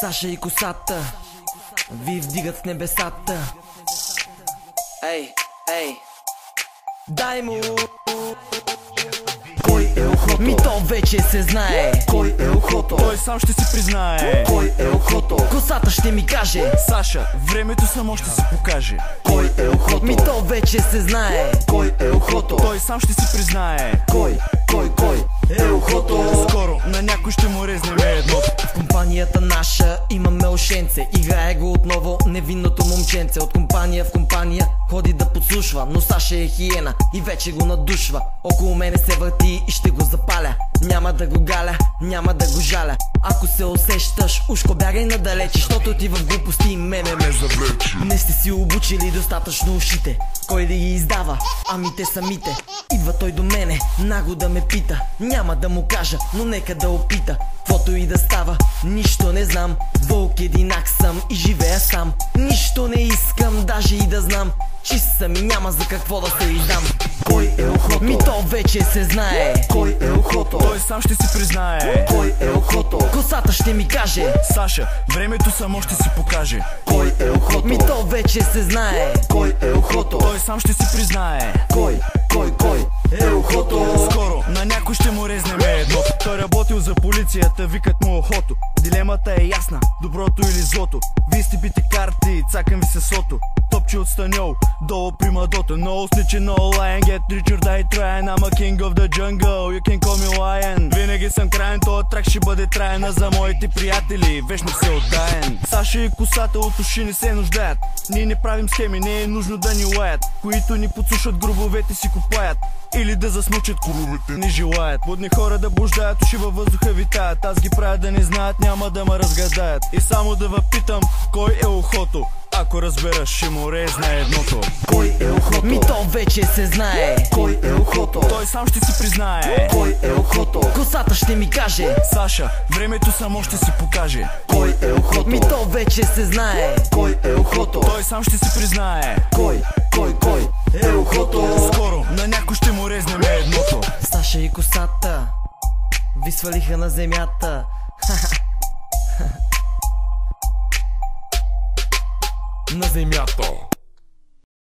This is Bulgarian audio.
Саша и косата ви вдигат в небесата. Ей, ей, дай му. Кой е ухото? Ми то вече се знае. Кой е ухото? Той сам ще си признае. Кой е ухото? Косата ще ми каже. Саша, времето само ще си покаже. Кой е ухото? Ми то вече се знае. Кой е ухото? Той сам ще си признае. Кой е ухото? Скоро на някой ще му резнем едното. В компанията наша имаме ушенце. Играе го отново невинното момченце. От компания в компания ходи да подслушва, но Саша е хиена и вече го надушва. Около мене се върти и ще го запаля. Няма да го галя, няма да го жаля. Ако се усещаш, ушко бягай надалече, защото ти в глупости и мене ме завлече. Не сте си обучили достатъчно ушите. Кой да ги издава? Ами те самите. Идва той до мене, наго да ме пита. Няма да му кажа, но нека да опита. Каквото и да става, нищо не знам. Вълк единак съм и живея сам. Нищо не искам, даже и да знам. Чист съм и няма за какво да се издам. Кой е ухото? Ми то вече се знае. Кой е ухото? Той сам ще си признае. Кой е ухото? Косата ще ми каже. Саша, времето само ще си покаже. Кой е ухото? Ми то вече се знае. Кой е ухото? Той сам ще си признае. Кой е ухото? Скоро на някой ще му резнем едното. Той работил за полицията, викат му охото. Дилемата е ясна, доброто или злото. Вие сте бите карти, цакам ви се сото. Топче от станьол, долу примадото. No snitching, no lying, get rich or die trying. I'm a king of the jungle, you can call me lion. Винаги съм краен, този трак ще бъде траен. А за моите приятели вечно се отдаен. Саша и косата от уши не се нуждаят. Ние не правим схеми, не е нужно да ни лаят. Които ни подслушат, гробовете си копаят. Или да засмучат, коровете не желаят. Будни хора да блуждаят, уши във въздуха витаят. Аз ги правя да не знаят, няма да ме разгадаят. И само да въпитам, кой е ухото? Ако разбераш, ще му резна едното. Кой е ухото? Ми то вече се знае. Кой е ухото? Той сам ще си признае. Кой е ухото? Косата ще ми каже. Саша, времето само ще си покаже. Кой е ухото? Ми то вече се знае. Кой е ухото? Той сам ще си признае. Кой е ухото? Скоро на някой ще му резнем едното. Саша и косата ви свалиха на земята. На земята.